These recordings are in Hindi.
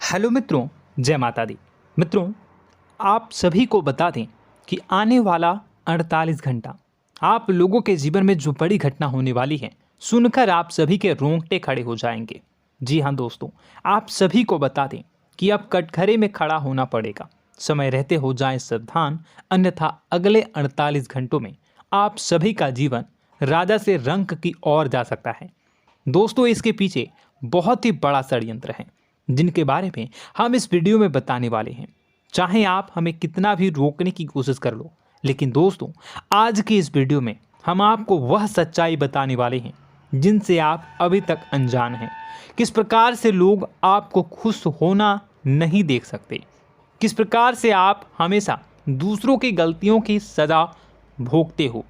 हेलो मित्रों, जय माता दी। मित्रों, आप सभी को बता दें कि आने वाला 48 घंटा आप लोगों के जीवन में जो बड़ी घटना होने वाली है, सुनकर आप सभी के रोंगटे खड़े हो जाएंगे। जी हाँ दोस्तों, आप सभी को बता दें कि अब कटघरे में खड़ा होना पड़ेगा। समय रहते हो जाएं सावधान, अन्यथा अगले 48 घंटों में आप सभी का जीवन राजा से रंक की ओर जा सकता है। दोस्तों, इसके पीछे बहुत ही बड़ा षड्यंत्र है जिनके बारे में हम इस वीडियो में बताने वाले हैं। चाहे आप हमें कितना भी रोकने की कोशिश कर लो, लेकिन दोस्तों आज की इस वीडियो में हम आपको वह सच्चाई बताने वाले हैं जिनसे आप अभी तक अनजान हैं। किस प्रकार से लोग आपको खुश होना नहीं देख सकते, किस प्रकार से आप हमेशा दूसरों की गलतियों की सज़ा भोगते हो,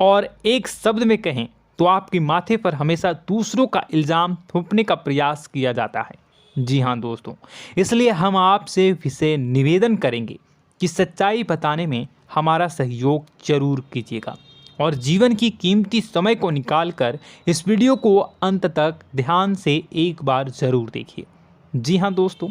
और एक शब्द में कहें तो आपके माथे पर हमेशा दूसरों का इल्ज़ाम थोपने का प्रयास किया जाता है। जी हाँ दोस्तों, इसलिए हम आपसे विशेष निवेदन करेंगे कि सच्चाई बताने में हमारा सहयोग जरूर कीजिएगा और जीवन की कीमती समय को निकालकर इस वीडियो को अंत तक ध्यान से एक बार ज़रूर देखिए। जी हाँ दोस्तों,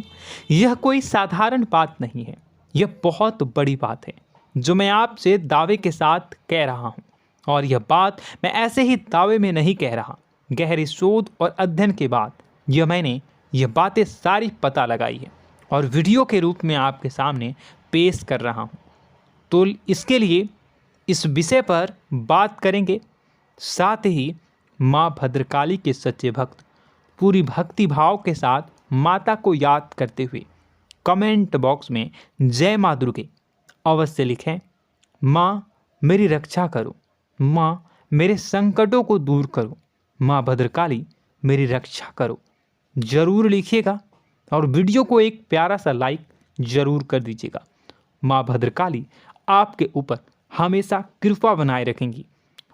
यह कोई साधारण बात नहीं है, यह बहुत बड़ी बात है जो मैं आपसे दावे के साथ कह रहा हूँ। और यह बात मैं ऐसे ही दावे में नहीं कह रहा, गहरी शोध और अध्ययन के बाद मैंने यह बातें सारी पता लगाई है और वीडियो के रूप में आपके सामने पेश कर रहा हूँ। तो इसके लिए इस विषय पर बात करेंगे। साथ ही माँ भद्रकाली के सच्चे भक्त पूरी भक्ति भाव के साथ माता को याद करते हुए कमेंट बॉक्स में जय माँ दुर्गे अवश्य लिखें। माँ मेरी रक्षा करो, माँ मेरे संकटों को दूर करो, माँ भद्रकाली मेरी रक्षा करो, ज़रूर लिखिएगा और वीडियो को एक प्यारा सा लाइक ज़रूर कर दीजिएगा। माँ भद्रकाली आपके ऊपर हमेशा कृपा बनाए रखेंगी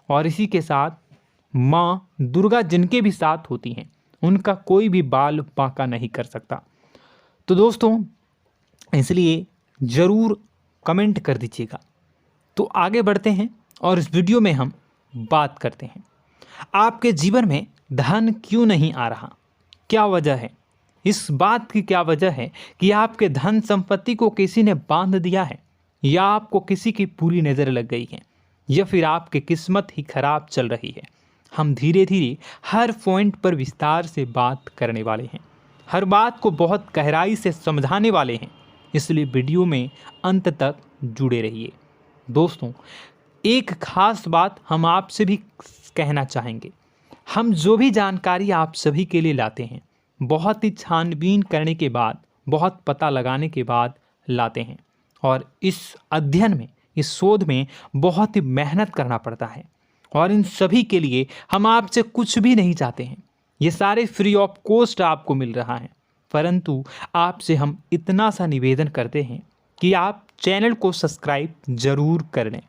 और इसी के साथ माँ दुर्गा जिनके भी साथ होती हैं उनका कोई भी बाल बांका नहीं कर सकता। तो दोस्तों, इसलिए ज़रूर कमेंट कर दीजिएगा। तो आगे बढ़ते हैं और इस वीडियो में हम बात करते हैं, आपके जीवन में धन क्यों नहीं आ रहा, क्या वजह है। इस बात की क्या वजह है कि आपके धन संपत्ति को किसी ने बांध दिया है, या आपको किसी की पूरी नज़र लग गई है, या फिर आपकी किस्मत ही खराब चल रही है। हम धीरे धीरे हर पॉइंट पर विस्तार से बात करने वाले हैं, हर बात को बहुत गहराई से समझाने वाले हैं, इसलिए वीडियो में अंत तक जुड़े रहिए। दोस्तों, एक खास बात हम आपसे भी कहना चाहेंगे। हम जो भी जानकारी आप सभी के लिए लाते हैं, बहुत ही छानबीन करने के बाद, बहुत पता लगाने के बाद लाते हैं, और इस अध्ययन में, इस शोध में बहुत ही मेहनत करना पड़ता है। और इन सभी के लिए हम आपसे कुछ भी नहीं चाहते हैं, ये सारे फ्री ऑफ कॉस्ट आपको मिल रहा है। परंतु आपसे हम इतना सा निवेदन करते हैं कि आप चैनल को सब्सक्राइब ज़रूर कर लें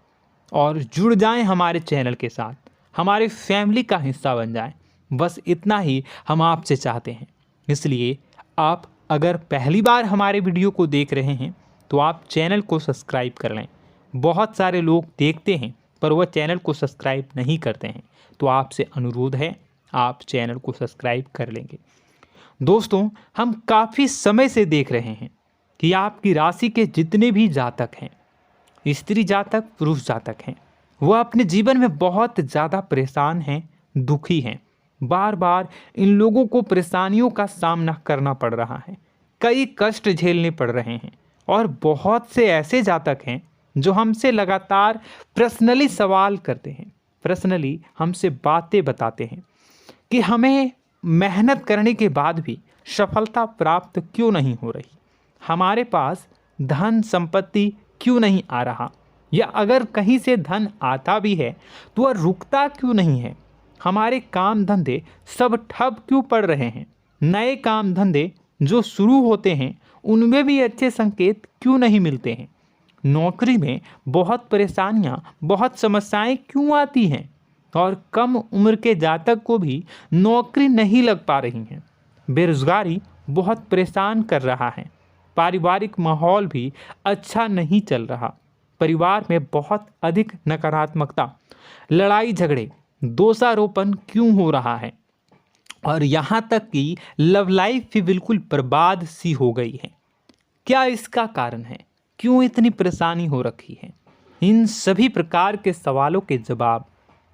और जुड़ जाएं हमारे चैनल के साथ, हमारे फैमिली का हिस्सा बन जाएं। बस इतना ही हम आपसे चाहते हैं। इसलिए आप अगर पहली बार हमारे वीडियो को देख रहे हैं तो आप चैनल को सब्सक्राइब कर लें। बहुत सारे लोग देखते हैं पर वह चैनल को सब्सक्राइब नहीं करते हैं, तो आपसे अनुरोध है आप चैनल को सब्सक्राइब कर लेंगे। दोस्तों, हम काफ़ी समय से देख रहे हैं कि आपकी राशि के जितने भी जातक हैं, स्त्री जातक, पुरुष जातक हैं, वह अपने जीवन में बहुत ज़्यादा परेशान हैं, दुखी हैं। बार बार इन लोगों को परेशानियों का सामना करना पड़ रहा है, कई कष्ट झेलने पड़ रहे हैं। और बहुत से ऐसे जातक हैं जो हमसे लगातार पर्सनली सवाल करते हैं, पर्सनली हमसे बातें बताते हैं कि हमें मेहनत करने के बाद भी सफलता प्राप्त क्यों नहीं हो रही, हमारे पास धन संपत्ति क्यों नहीं आ रहा, या अगर कहीं से धन आता भी है तो वह रुकता क्यों नहीं है, हमारे काम धंधे सब ठप क्यों पड़ रहे हैं, नए काम धंधे जो शुरू होते हैं उनमें भी अच्छे संकेत क्यों नहीं मिलते हैं, नौकरी में बहुत परेशानियां, बहुत समस्याएं क्यों आती हैं, और कम उम्र के जातक को भी नौकरी नहीं लग पा रही हैं, बेरोजगारी बहुत परेशान कर रहा है, पारिवारिक माहौल भी अच्छा नहीं चल रहा, परिवार में बहुत अधिक नकारात्मकता, लड़ाई झगड़े, दोषारोपण क्यों हो रहा है, और यहाँ तक कि लव लाइफ भी बिल्कुल बर्बाद सी हो गई है। क्या इसका कारण है? क्यों इतनी परेशानी हो रखी है? इन सभी प्रकार के सवालों के जवाब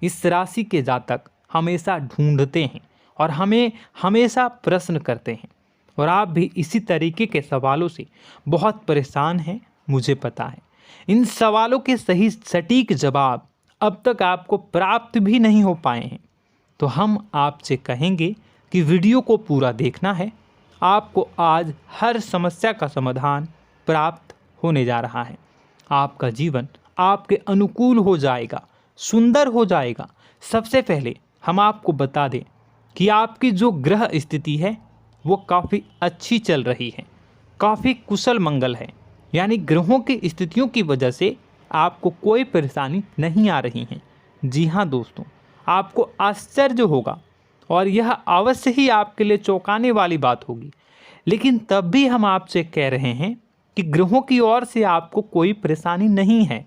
इस राशि के जातक हमेशा ढूंढते हैं और हमें हमेशा प्रश्न करते हैं, और आप भी इसी तरीके के सवालों से बहुत परेशान हैं, मुझे पता है। इन सवालों के सही सटीक जवाब अब तक आपको प्राप्त भी नहीं हो पाए हैं, तो हम आपसे कहेंगे कि वीडियो को पूरा देखना है। आपको आज हर समस्या का समाधान प्राप्त होने जा रहा है। आपका जीवन आपके अनुकूल हो जाएगा, सुंदर हो जाएगा। सबसे पहले हम आपको बता दें कि आपकी जो ग्रह स्थिति है वो काफ़ी अच्छी चल रही है, काफ़ी कुशल मंगल है, यानी ग्रहों की स्थितियों की वजह से आपको कोई परेशानी नहीं आ रही है। जी हाँ दोस्तों, आपको आश्चर्य होगा और यह अवश्य ही आपके लिए चौंकाने वाली बात होगी, लेकिन तब भी हम आपसे कह रहे हैं कि ग्रहों की ओर से आपको कोई परेशानी नहीं है।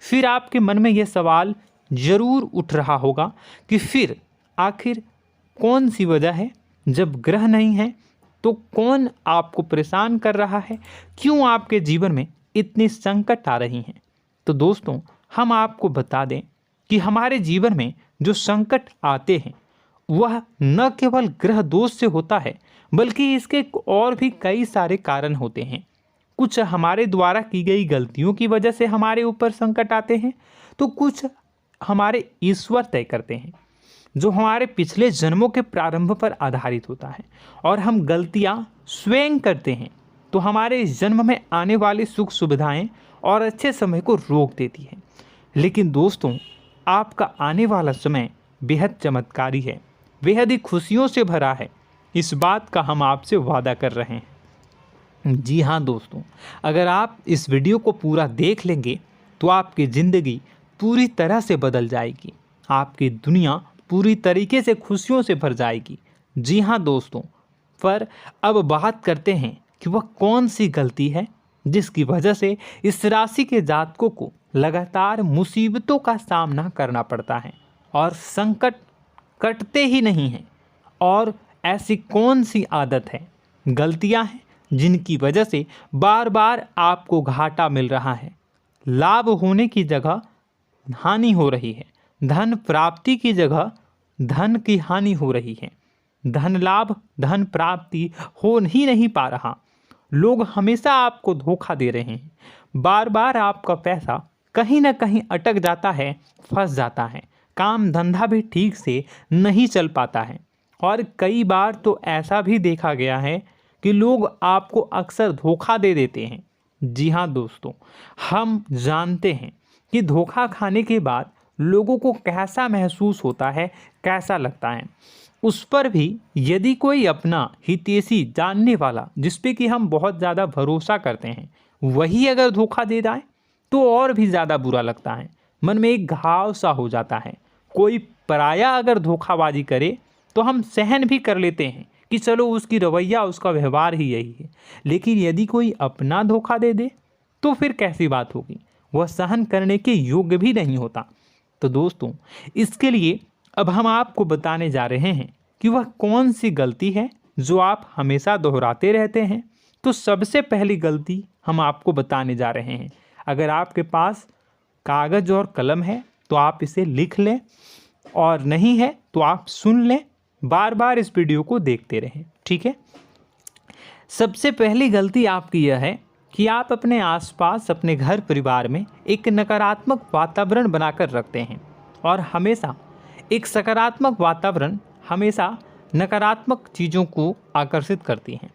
फिर आपके मन में यह सवाल जरूर उठ रहा होगा कि फिर आखिर कौन सी वजह है? जब ग्रह नहीं है तो कौन आपको परेशान कर रहा है? क्यों आपके जीवन में इतनी संकट आ रही हैं? तो दोस्तों, हम आपको बता दें कि हमारे जीवन में जो संकट आते हैं वह न केवल ग्रह दोष से होता है, बल्कि इसके और भी कई सारे कारण होते हैं। कुछ हमारे द्वारा की गई गलतियों की वजह से हमारे ऊपर संकट आते हैं, तो कुछ हमारे ईश्वर तय करते हैं, जो हमारे पिछले जन्मों के प्रारंभ पर आधारित होता है। और हम गलतियां स्वयं करते हैं तो हमारे इस जन्म में आने वाली सुख सुविधाएं और अच्छे समय को रोक देती है। लेकिन दोस्तों, आपका आने वाला समय बेहद चमत्कारी है, बेहद ही खुशियों से भरा है। इस बात का हम आपसे वादा कर रहे हैं। जी हाँ दोस्तों, अगर आप इस वीडियो को पूरा देख लेंगे तो आपकी ज़िंदगी पूरी तरह से बदल जाएगी, आपकी दुनिया पूरी तरीके से खुशियों से भर जाएगी। जी हाँ दोस्तों, पर अब बात करते हैं कि वह कौन सी गलती है जिसकी वजह से इस राशि के जातकों को लगातार मुसीबतों का सामना करना पड़ता है और संकट कटते ही नहीं हैं। और ऐसी कौन सी आदत है, गलतियां हैं जिनकी वजह से बार बार आपको घाटा मिल रहा है, लाभ होने की जगह हानि हो रही है, धन प्राप्ति की जगह धन की हानि हो रही है, धन लाभ धन प्राप्ति हो ही नहीं पा रहा, लोग हमेशा आपको धोखा दे रहे हैं, बार बार आपका पैसा कहीं ना कहीं अटक जाता है, फंस जाता है, काम धंधा भी ठीक से नहीं चल पाता है। और कई बार तो ऐसा भी देखा गया है कि लोग आपको अक्सर धोखा दे देते हैं। जी हाँ दोस्तों, हम जानते हैं कि धोखा खाने के बाद लोगों को कैसा महसूस होता है, कैसा लगता है। उस पर भी यदि कोई अपना हितैषी जानने वाला, जिस पे कि हम बहुत ज़्यादा भरोसा करते हैं, वही अगर धोखा दे जाए तो और भी ज़्यादा बुरा लगता है, मन में एक घाव सा हो जाता है। कोई पराया अगर धोखाबाजी करे तो हम सहन भी कर लेते हैं कि चलो उसकी रवैया उसका व्यवहार ही यही है, लेकिन यदि कोई अपना धोखा दे दे तो फिर कैसी बात होगी, वह सहन करने के योग्य भी नहीं होता। तो दोस्तों, इसके लिए अब हम आपको बताने जा रहे हैं कि वह कौन सी गलती है जो आप हमेशा दोहराते रहते हैं। तो सबसे पहली गलती हम आपको बताने जा रहे हैं। अगर आपके पास कागज़ और कलम है तो आप इसे लिख लें, और नहीं है तो आप सुन लें, बार बार इस वीडियो को देखते रहें, ठीक है। सबसे पहली गलती आपकी यह है कि आप अपने आसपास, अपने घर परिवार में एक नकारात्मक वातावरण बनाकर रखते हैं, और हमेशा एक सकारात्मक वातावरण हमेशा नकारात्मक चीज़ों को आकर्षित करती हैं,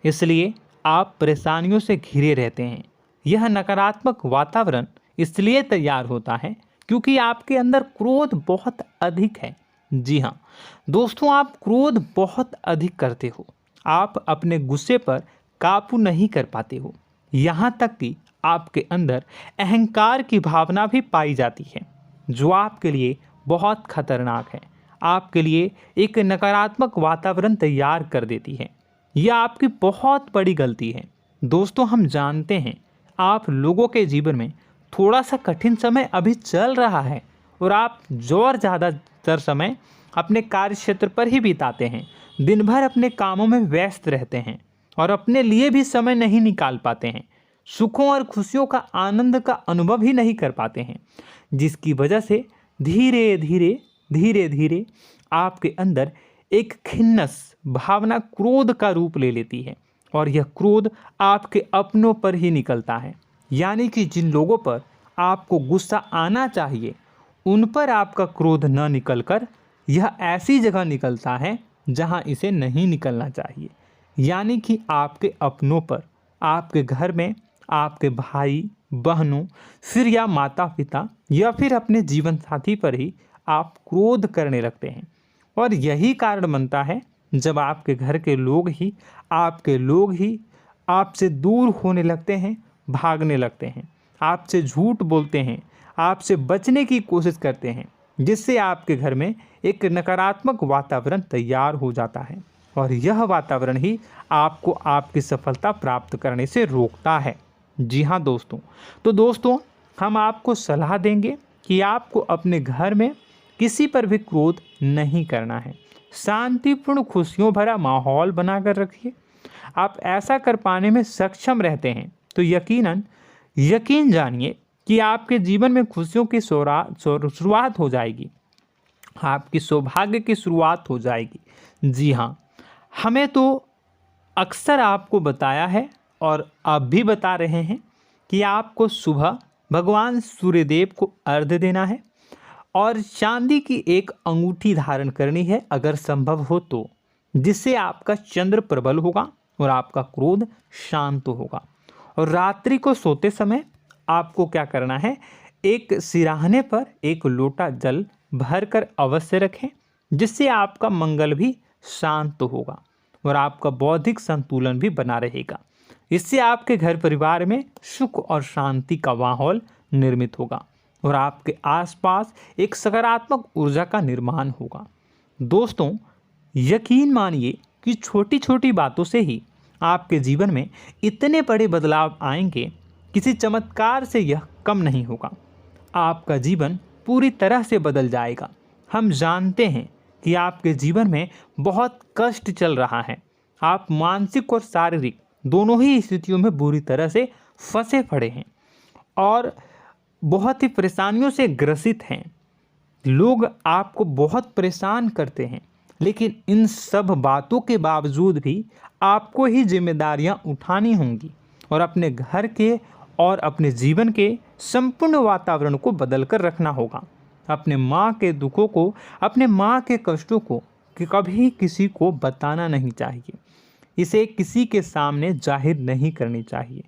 इसलिए आप परेशानियों से घिरे रहते हैं। यह नकारात्मक वातावरण इसलिए तैयार होता है क्योंकि आपके अंदर क्रोध बहुत अधिक है। जी हाँ दोस्तों, आप क्रोध बहुत अधिक करते हो, आप अपने गुस्से पर काबू नहीं कर पाते हो, यहाँ तक कि आपके अंदर अहंकार की भावना भी पाई जाती है, जो आपके लिए बहुत खतरनाक है, आपके लिए एक नकारात्मक वातावरण तैयार कर देती है। यह आपकी बहुत बड़ी गलती है। दोस्तों, हम जानते हैं आप लोगों के जीवन में थोड़ा सा कठिन समय अभी चल रहा है, और आप ज़्यादातर समय अपने कार्य क्षेत्र पर ही बिताते हैं, दिन भर अपने कामों में व्यस्त रहते हैं और अपने लिए भी समय नहीं निकाल पाते हैं, सुखों और खुशियों का आनंद का अनुभव ही नहीं कर पाते हैं, जिसकी वजह से धीरे धीरे धीरे धीरे आपके अंदर एक खिन्नस भावना क्रोध का रूप ले लेती है और यह क्रोध आपके अपनों पर ही निकलता है। यानी कि जिन लोगों पर आपको गुस्सा आना चाहिए उन पर आपका क्रोध न निकलकर यह ऐसी जगह निकलता है जहां इसे नहीं निकलना चाहिए। यानी कि आपके अपनों पर, आपके घर में, आपके भाई बहनों, फिर या माता पिता या फिर अपने जीवन साथी पर ही आप क्रोध करने लगते हैं। और यही कारण बनता है जब आपके घर के लोग ही आपसे दूर होने लगते हैं, भागने लगते हैं, आपसे झूठ बोलते हैं, आपसे बचने की कोशिश करते हैं, जिससे आपके घर में एक नकारात्मक वातावरण तैयार हो जाता है और यह वातावरण ही आपको आपकी सफलता प्राप्त करने से रोकता है। जी हाँ दोस्तों, तो दोस्तों हम आपको सलाह देंगे कि आपको अपने घर में किसी पर भी क्रोध नहीं करना है। शांतिपूर्ण खुशियों भरा माहौल बनाकर रखिए। आप ऐसा कर पाने में सक्षम रहते हैं तो यकीन जानिए कि आपके जीवन में खुशियों की शुरुआत हो जाएगी, आपकी सौभाग्य की शुरुआत हो जाएगी। जी हाँ, हमें तो अक्सर आपको बताया है और अब भी बता रहे हैं कि आपको सुबह भगवान सूर्यदेव को अर्घ्य देना है और चांदी की एक अंगूठी धारण करनी है अगर संभव हो तो, जिससे आपका चंद्र प्रबल होगा और आपका क्रोध शांत होगा। और रात्रि को सोते समय आपको क्या करना है, एक सिराहने पर एक लोटा जल भरकर अवश्य रखें, जिससे आपका मंगल भी शांत होगा और आपका बौद्धिक संतुलन भी बना रहेगा। इससे आपके घर परिवार में सुख और शांति का माहौल निर्मित होगा और आपके आसपास एक सकारात्मक ऊर्जा का निर्माण होगा। दोस्तों यकीन मानिए कि छोटी छोटी बातों से ही आपके जीवन में इतने बड़े बदलाव आएंगे, किसी चमत्कार से यह कम नहीं होगा। आपका जीवन पूरी तरह से बदल जाएगा। हम जानते हैं कि आपके जीवन में बहुत कष्ट चल रहा है, आप मानसिक और शारीरिक दोनों ही स्थितियों में बुरी तरह से फंसे पड़े हैं और बहुत ही परेशानियों से ग्रसित हैं। लोग आपको बहुत परेशान करते हैं, लेकिन इन सब बातों के बावजूद भी आपको ही जिम्मेदारियां उठानी होंगी और अपने घर के और अपने जीवन के संपूर्ण वातावरण को बदल कर रखना होगा। अपने माँ के दुखों को, अपने माँ के कष्टों को कभी किसी को बताना नहीं चाहिए, इसे किसी के सामने जाहिर नहीं करनी चाहिए।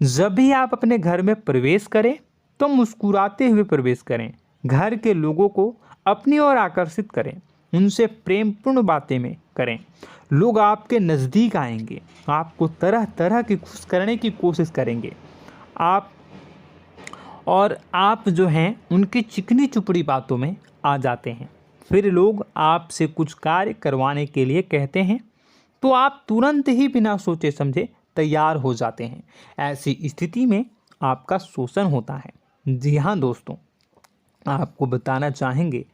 जब भी आप अपने घर में प्रवेश करें तो मुस्कुराते हुए प्रवेश करें, घर के लोगों को अपनी ओर आकर्षित करें, उनसे प्रेमपूर्ण बातें में करें। लोग आपके नज़दीक आएंगे, आपको तरह तरह की खुश करने की कोशिश करेंगे। आप जो हैं उनकी चिकनी चुपड़ी बातों में आ जाते हैं। फिर लोग आपसे कुछ कार्य करवाने के लिए कहते हैं तो आप तुरंत ही बिना सोचे समझे तैयार हो जाते हैं। ऐसी स्थिति में आपका शोषण होता है। जी हाँ दोस्तों, आपको बताना चाहेंगे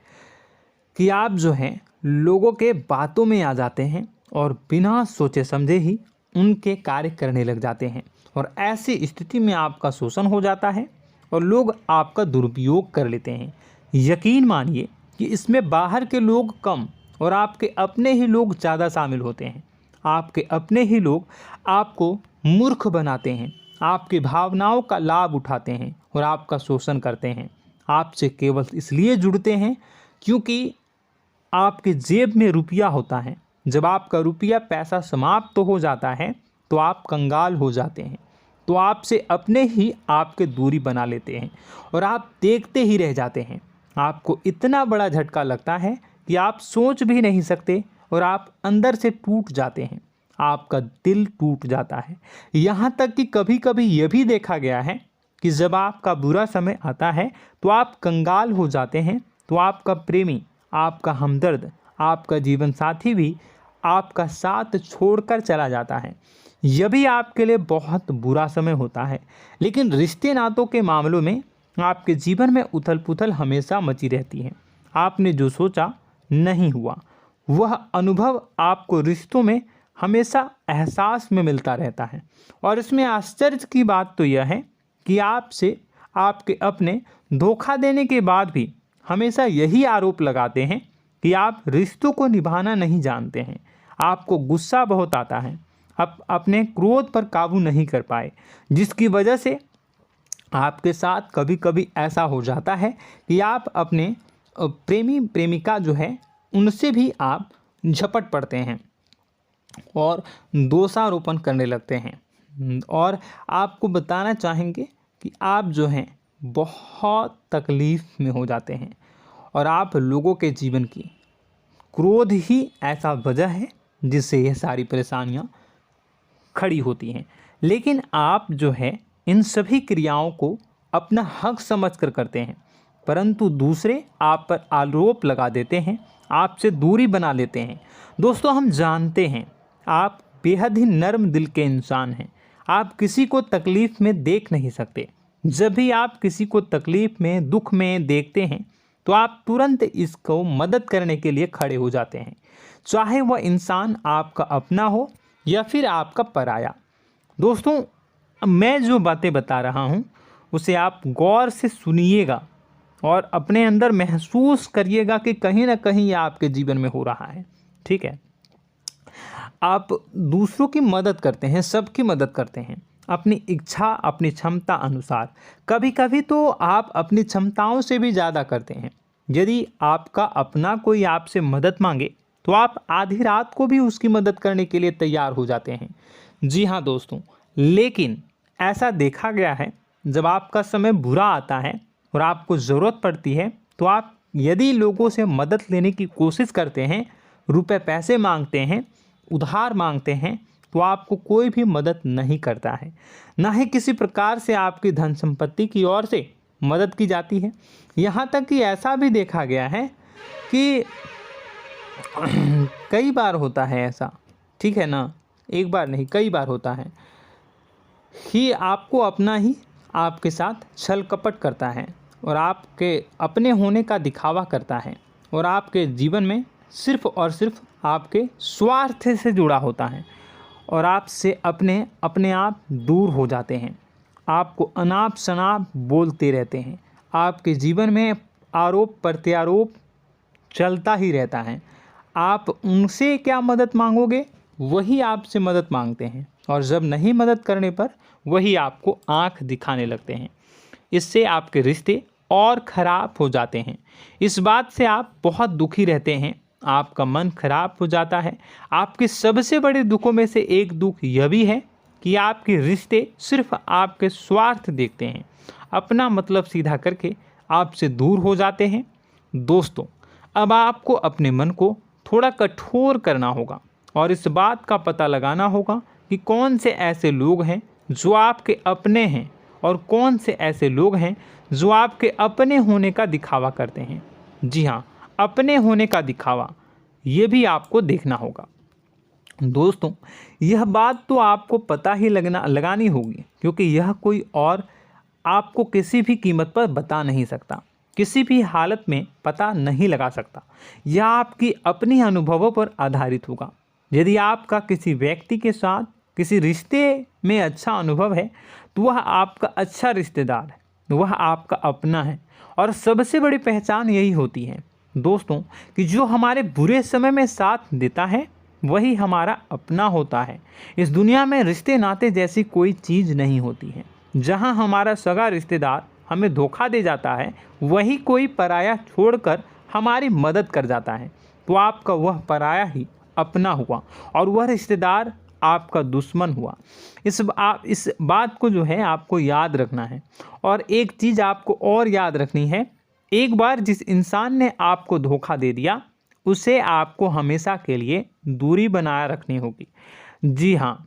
कि आप जो हैं लोगों के बातों में आ जाते हैं और बिना सोचे समझे ही उनके कार्य करने लग जाते हैं और ऐसी स्थिति में आपका शोषण हो जाता है और लोग आपका दुरुपयोग कर लेते हैं। यकीन मानिए कि इसमें बाहर के लोग कम और आपके अपने ही लोग ज़्यादा शामिल होते हैं। आपके अपने ही लोग आपको मूर्ख बनाते हैं, आपकी भावनाओं का लाभ उठाते हैं और आपका शोषण करते हैं। आपसे केवल इसलिए जुड़ते हैं क्योंकि आपके जेब में रुपया होता है। जब आपका रुपया पैसा समाप्त हो जाता है तो आप कंगाल हो जाते हैं, तो आपसे अपने ही आपके दूरी बना लेते हैं और आप देखते ही रह जाते हैं। आपको इतना बड़ा झटका लगता है कि आप सोच भी नहीं सकते और आप अंदर से टूट जाते हैं, आपका दिल टूट जाता है। यहाँ तक कि कभी कभी यह भी देखा गया है कि जब आपका बुरा समय आता है तो आप कंगाल हो जाते हैं, तो आपका प्रेमी, आपका हमदर्द, आपका जीवन साथी भी आपका साथ छोड़कर चला जाता है। यह भी आपके लिए बहुत बुरा समय होता है। लेकिन रिश्ते नातों के मामलों में आपके जीवन में उथल पुथल हमेशा मची रहती है। आपने जो सोचा नहीं हुआ। वह अनुभव आपको रिश्तों में हमेशा एहसास में मिलता रहता है। और इसमें आश्चर्य की बात तो यह है कि आपसे आपके अपने धोखा देने के बाद भी हमेशा यही आरोप लगाते हैं कि आप रिश्तों को निभाना नहीं जानते हैं। आपको गुस्सा बहुत आता है, आप अपने क्रोध पर काबू नहीं कर पाए, जिसकी वजह से आपके साथ कभी कभी ऐसा हो जाता है कि आप अपने प्रेमी प्रेमिका जो है उनसे भी आप झपट पड़ते हैं और दोषारोपण करने लगते हैं। और आपको बताना चाहेंगे कि आप जो हैं बहुत तकलीफ़ में हो जाते हैं और आप लोगों के जीवन की क्रोध ही ऐसा वजह है जिससे ये सारी परेशानियां खड़ी होती हैं। लेकिन आप जो है इन सभी क्रियाओं को अपना हक समझकर करते हैं, परंतु दूसरे आप पर आरोप लगा देते हैं, आपसे दूरी बना लेते हैं। दोस्तों, हम जानते हैं आप बेहद ही नर्म दिल के इंसान हैं। आप किसी को तकलीफ़ में देख नहीं सकते। जब भी आप किसी को तकलीफ़ में, दुख में देखते हैं तो आप तुरंत इसको मदद करने के लिए खड़े हो जाते हैं, चाहे वह इंसान आपका अपना हो या फिर आपका पराया। दोस्तों, मैं जो बातें बता रहा हूँ उसे आप गौर से सुनिएगा और अपने अंदर महसूस करिएगा कि कहीं ना कहीं ये आपके जीवन में हो रहा है। ठीक है, आप दूसरों की मदद करते हैं, सबकी मदद करते हैं अपनी इच्छा, अपनी क्षमता अनुसार। कभी कभी तो आप अपनी क्षमताओं से भी ज़्यादा करते हैं। यदि आपका अपना कोई आपसे मदद मांगे तो आप आधी रात को भी उसकी मदद करने के लिए तैयार हो जाते हैं। जी हाँ दोस्तों, लेकिन ऐसा देखा गया है जब आपका समय बुरा आता है और आपको ज़रूरत पड़ती है तो आप यदि लोगों से मदद लेने की कोशिश करते हैं, रुपए पैसे मांगते हैं, उधार मांगते हैं, तो आपको कोई भी मदद नहीं करता है। ना ही किसी प्रकार से आपकी धन संपत्ति की ओर से मदद की जाती है। यहाँ तक कि ऐसा भी देखा गया है कि कई बार होता है ऐसा, ठीक है ना, एक बार नहीं कई बार होता है कि आपको अपना ही आपके साथ छल कपट करता है और आपके अपने होने का दिखावा करता है और आपके जीवन में सिर्फ और सिर्फ आपके स्वार्थ से जुड़ा होता है और आपसे अपने आप दूर हो जाते हैं। आपको अनाप शनाप बोलते रहते हैं। आपके जीवन में आरोप प्रत्यारोप चलता ही रहता है। आप उनसे क्या मदद मांगोगे, वही आपसे मदद मांगते हैं और जब नहीं मदद करने पर वही आपको आंख दिखाने लगते हैं। इससे आपके रिश्ते और ख़राब हो जाते हैं। इस बात से आप बहुत दुखी रहते हैं, आपका मन खराब हो जाता है। आपके सबसे बड़े दुखों में से एक दुख यह भी है कि आपके रिश्ते सिर्फ आपके स्वार्थ देखते हैं, अपना मतलब सीधा करके आपसे दूर हो जाते हैं। दोस्तों, अब आपको अपने मन को थोड़ा कठोर करना होगा और इस बात का पता लगाना होगा कि कौन से ऐसे लोग हैं जो आपके अपने हैं और कौन से ऐसे लोग हैं जो आपके अपने होने का दिखावा करते हैं। जी हाँ, अपने होने का दिखावा, ये भी आपको देखना होगा। दोस्तों, यह बात तो आपको पता ही लगानी होगी, क्योंकि यह कोई और आपको किसी भी कीमत पर बता नहीं सकता, किसी भी हालत में पता नहीं लगा सकता। यह आपकी अपनी अनुभवों पर आधारित होगा। यदि आपका किसी व्यक्ति के साथ किसी रिश्ते में अच्छा अनुभव है तो वह आपका अच्छा रिश्तेदार है, वह आपका अपना है। और सबसे बड़ी पहचान यही होती है दोस्तों कि जो हमारे बुरे समय में साथ देता है वही हमारा अपना होता है। इस दुनिया में रिश्ते नाते जैसी कोई चीज़ नहीं होती है। जहां हमारा सगा रिश्तेदार हमें धोखा दे जाता है, वही कोई पराया छोड़कर हमारी मदद कर जाता है, तो आपका वह पराया ही अपना हुआ और वह रिश्तेदार आपका दुश्मन हुआ। इस बात को जो है आपको याद रखना है। और एक चीज़ आपको और याद रखनी है, एक बार जिस इंसान ने आपको धोखा दे दिया उसे आपको हमेशा के लिए दूरी बनाए रखनी होगी। जी हाँ,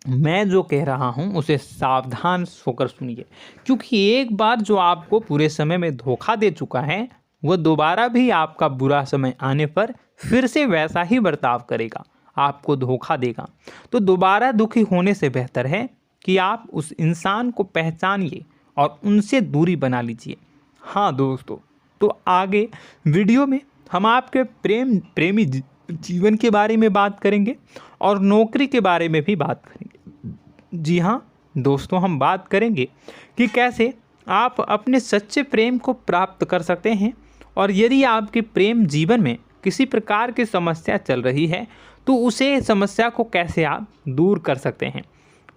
मैं जो कह रहा हूँ उसे सावधान होकर सुनिए, क्योंकि एक बार जो आपको पूरे समय में धोखा दे चुका है वह दोबारा भी आपका बुरा समय आने पर फिर से वैसा ही बर्ताव करेगा, आपको धोखा देगा। तो दोबारा दुखी होने से बेहतर है कि आप उस इंसान को पहचानिए और उनसे दूरी बना लीजिए। हाँ दोस्तों, तो आगे वीडियो में हम आपके प्रेमी जीवन के बारे में बात करेंगे और नौकरी के बारे में भी बात करेंगे। जी हाँ दोस्तों, हम बात करेंगे कि कैसे आप अपने सच्चे प्रेम को प्राप्त कर सकते हैं, और यदि आपके प्रेम जीवन में किसी प्रकार की समस्या चल रही है तो उसे समस्या को कैसे आप दूर कर सकते हैं।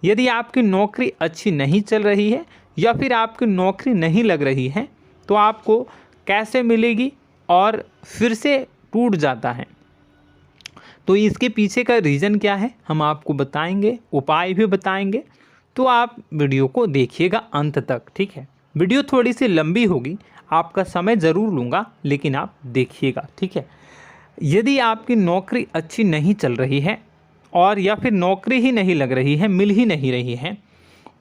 यदि आपकी नौकरी अच्छी नहीं चल रही है या फिर आपकी नौकरी नहीं लग रही है तो आपको कैसे मिलेगी और फिर से टूट जाता है, तो इसके पीछे का रीज़न क्या है हम आपको बताएंगे, उपाय भी बताएंगे। तो आप वीडियो को देखिएगा अंत तक, ठीक है। वीडियो थोड़ी सी लंबी होगी, आपका समय ज़रूर लूँगा, लेकिन आप देखिएगा, ठीक है। यदि आपकी नौकरी अच्छी नहीं चल रही है और या फिर नौकरी ही नहीं लग रही है, मिल ही नहीं रही है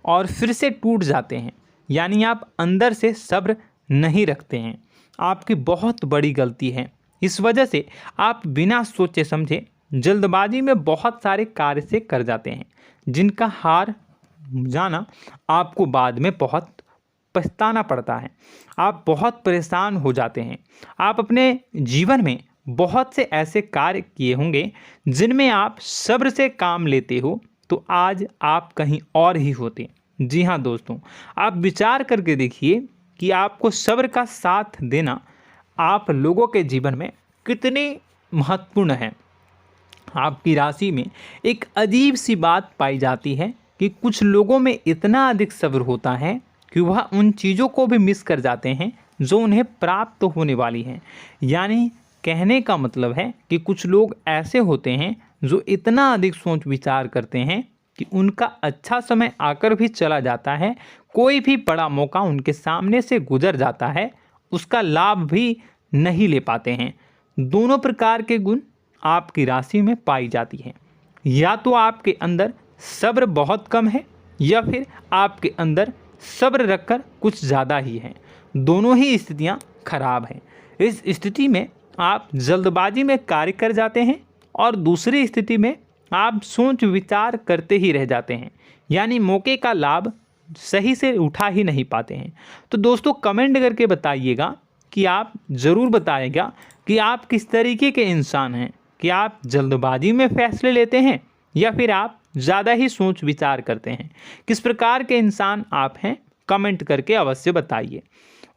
और फिर से टूट जाते हैं, यानी आप अंदर से सब्र नहीं रखते हैं, आपकी बहुत बड़ी गलती है। इस वजह से आप बिना सोचे समझे जल्दबाजी में बहुत सारे कार्य से कर जाते हैं, जिनका हार जाना आपको बाद में बहुत पछताना पड़ता है। आप बहुत परेशान हो जाते हैं। आप अपने जीवन में बहुत से ऐसे कार्य किए होंगे जिनमें आप सब्र से काम लेते हो, तो आज आप कहीं और ही होते। जी हाँ दोस्तों, आप विचार करके देखिए कि आपको सब्र का साथ देना आप लोगों के जीवन में कितनी महत्वपूर्ण है। आपकी राशि में एक अजीब सी बात पाई जाती है कि कुछ लोगों में इतना अधिक सब्र होता है कि वह उन चीज़ों को भी मिस कर जाते हैं जो उन्हें प्राप्त होने वाली हैं। यानी कहने का मतलब है कि कुछ लोग ऐसे होते हैं जो इतना अधिक सोच विचार करते हैं कि उनका अच्छा समय आकर भी चला जाता है, कोई भी बड़ा मौका उनके सामने से गुजर जाता है, उसका लाभ भी नहीं ले पाते हैं। दोनों प्रकार के गुण आपकी राशि में पाई जाती हैं। या तो आपके अंदर सब्र बहुत कम है या फिर आपके अंदर सब्र रखकर कुछ ज़्यादा ही है। दोनों ही स्थितियाँ खराब हैं। इस स्थिति में आप जल्दबाजी में कार्य कर जाते हैं और दूसरी स्थिति में आप सोच विचार करते ही रह जाते हैं, यानी मौके का लाभ सही से उठा ही नहीं पाते हैं। तो दोस्तों कमेंट करके बताइएगा कि आप ज़रूर बताइएगा कि आप किस तरीके के इंसान हैं, कि आप जल्दबाजी में फैसले लेते हैं या फिर आप ज़्यादा ही सोच विचार करते हैं। किस प्रकार के इंसान आप हैं, कमेंट करके अवश्य बताइए।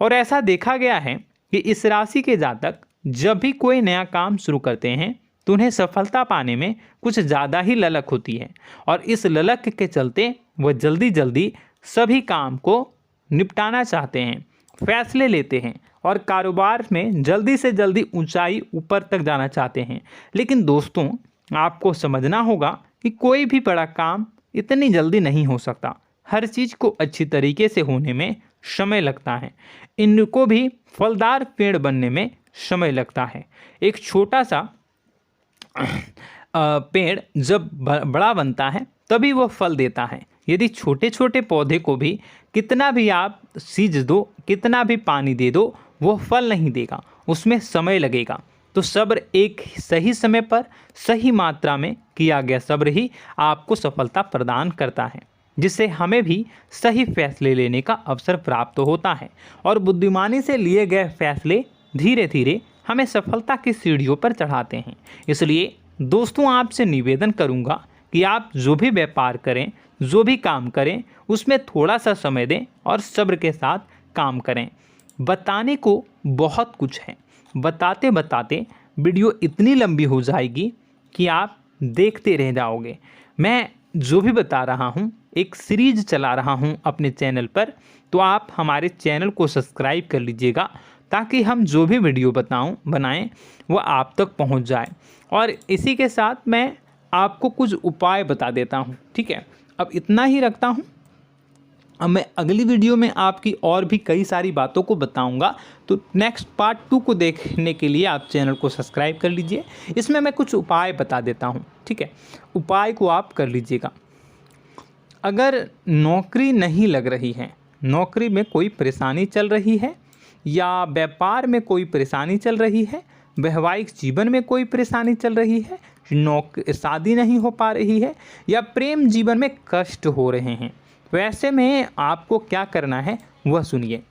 और ऐसा देखा गया है कि इस राशि के जातक जब भी कोई नया काम शुरू करते हैं तो उन्हें सफलता पाने में कुछ ज़्यादा ही ललक होती है, और इस ललक के चलते वह जल्दी जल्दी सभी काम को निपटाना चाहते हैं, फैसले लेते हैं और कारोबार में जल्दी से जल्दी ऊंचाई ऊपर तक जाना चाहते हैं। लेकिन दोस्तों आपको समझना होगा कि कोई भी बड़ा काम इतनी जल्दी नहीं हो सकता। हर चीज़ को अच्छी तरीके से होने में समय लगता है। इनको भी फलदार पेड़ बनने में समय लगता है। एक छोटा सा पेड़ जब बड़ा बनता है तभी वो फल देता है। यदि छोटे छोटे पौधे को भी कितना भी आप सींच दो, कितना भी पानी दे दो, वो फल नहीं देगा, उसमें समय लगेगा। तो सब्र एक सही समय पर सही मात्रा में किया गया सब्र ही आपको सफलता प्रदान करता है, जिससे हमें भी सही फैसले लेने का अवसर प्राप्त होता है। और बुद्धिमानी से लिए गए फैसले धीरे धीरे हमें सफलता की सीढ़ियों पर चढ़ाते हैं। इसलिए दोस्तों आपसे निवेदन करूंगा कि आप जो भी व्यापार करें, जो भी काम करें, उसमें थोड़ा सा समय दें और सब्र के साथ काम करें। बताने को बहुत कुछ है, बताते बताते वीडियो इतनी लंबी हो जाएगी कि आप देखते रह जाओगे। मैं जो भी बता रहा हूँ एक सीरीज चला रहा हूँ अपने चैनल पर, तो आप हमारे चैनल को सब्सक्राइब कर लीजिएगा ताकि हम जो भी वीडियो बनाएं वो आप तक पहुँच जाए। और इसी के साथ मैं आपको कुछ उपाय बता देता हूँ, ठीक है। अब इतना ही रखता हूँ। अब मैं अगली वीडियो में आपकी और भी कई सारी बातों को बताऊंगा। तो नेक्स्ट पार्ट 2 को देखने के लिए आप चैनल को सब्सक्राइब कर लीजिए। इसमें मैं कुछ उपाय बता देता हूं, ठीक है। उपाय को आप कर लीजिएगा। अगर नौकरी नहीं लग रही है, नौकरी में कोई परेशानी चल रही है, या व्यापार में कोई परेशानी चल रही है, वैवाहिक जीवन में कोई परेशानी चल रही है, शादी नहीं हो पा रही है, या प्रेम जीवन में कष्ट हो रहे हैं, वैसे में आपको क्या करना है वह सुनिए।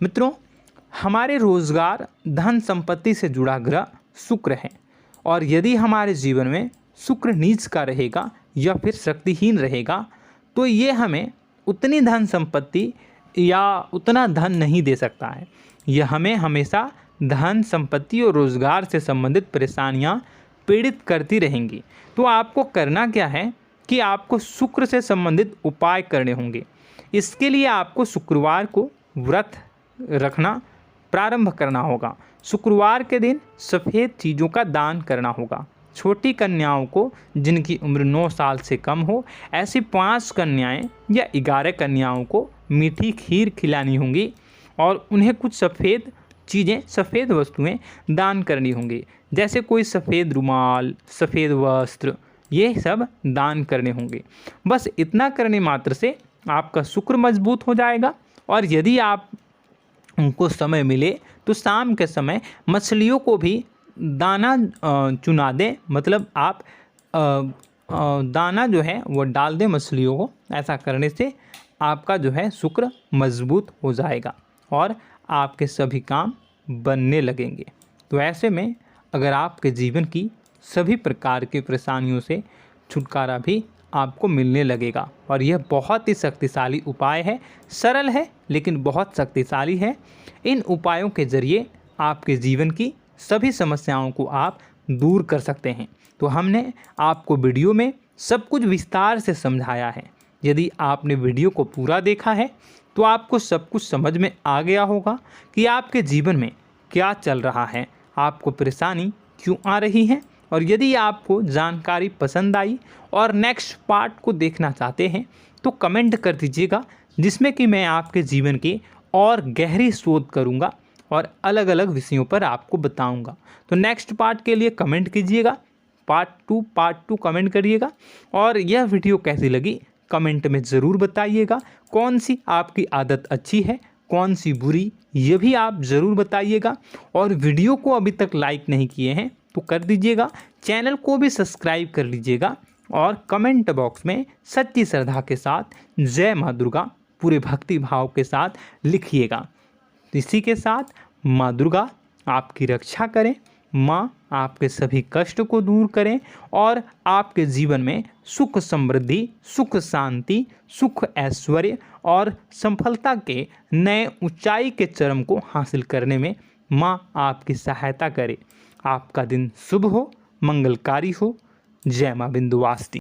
मित्रों, हमारे रोजगार धन संपत्ति से जुड़ा ग्रह शुक्र है, और यदि हमारे जीवन में शुक्र नीच का रहेगा या फिर शक्तिहीन रहेगा तो ये हमें उतनी धन संपत्ति या उतना धन नहीं दे सकता है। यह हमें हमेशा धन संपत्ति और रोजगार से संबंधित परेशानियां पीड़ित करती रहेंगी। तो आपको करना क्या है कि आपको शुक्र से संबंधित उपाय करने होंगे। इसके लिए आपको शुक्रवार को व्रत रखना प्रारंभ करना होगा। शुक्रवार के दिन सफ़ेद चीज़ों का दान करना होगा। छोटी कन्याओं को जिनकी उम्र 9 साल से कम हो, ऐसी 5 कन्याएं या 11 कन्याओं को मीठी खीर खिलानी होंगी और उन्हें कुछ सफ़ेद चीज़ें, सफ़ेद वस्तुएं दान करनी होंगी, जैसे कोई सफ़ेद रुमाल, सफ़ेद वस्त्र, ये सब दान करने होंगे। बस इतना करने मात्र से आपका शुक्र मजबूत हो जाएगा। और यदि आप उनको समय मिले तो शाम के समय मछलियों को भी दाना चुना दें, मतलब आप दाना जो है वो डाल दें मछलियों को। ऐसा करने से आपका जो है शुक्र मजबूत हो जाएगा और आपके सभी काम बनने लगेंगे। तो ऐसे में अगर आपके जीवन की सभी प्रकार की परेशानियों से छुटकारा भी आपको मिलने लगेगा। और यह बहुत ही शक्तिशाली उपाय है, सरल है लेकिन बहुत शक्तिशाली है। इन उपायों के ज़रिए आपके जीवन की सभी समस्याओं को आप दूर कर सकते हैं। तो हमने आपको वीडियो में सब कुछ विस्तार से समझाया है। यदि आपने वीडियो को पूरा देखा है तो आपको सब कुछ समझ में आ गया होगा कि आपके जीवन में क्या चल रहा है, आपको परेशानी क्यों आ रही है। और यदि आपको जानकारी पसंद आई और नेक्स्ट पार्ट को देखना चाहते हैं तो कमेंट कर दीजिएगा, जिसमें कि मैं आपके जीवन की और गहरी शोध करूंगा और अलग अलग विषयों पर आपको बताऊंगा। तो नेक्स्ट पार्ट के लिए कमेंट कीजिएगा, पार्ट टू कमेंट करिएगा। और यह वीडियो कैसी लगी कमेंट में ज़रूर बताइएगा। कौन सी आपकी आदत अच्छी है, कौन सी बुरी, ये भी आप ज़रूर बताइएगा। और वीडियो को अभी तक लाइक नहीं किए हैं तो कर दीजिएगा, चैनल को भी सब्सक्राइब कर लीजिएगा और कमेंट बॉक्स में सच्ची श्रद्धा के साथ जय माँ दुर्गा पूरे भक्ति भाव के साथ लिखिएगा। इसी के साथ माँ दुर्गा आपकी रक्षा करें, माँ आपके सभी कष्ट को दूर करें और आपके जीवन में सुख समृद्धि, सुख शांति, सुख ऐश्वर्य और सफलता के नए ऊंचाई के चरम को हासिल करने में माँ आपकी सहायता करे। आपका दिन शुभ हो, मंगलकारी हो। जय माँ विंध्यवासिनी।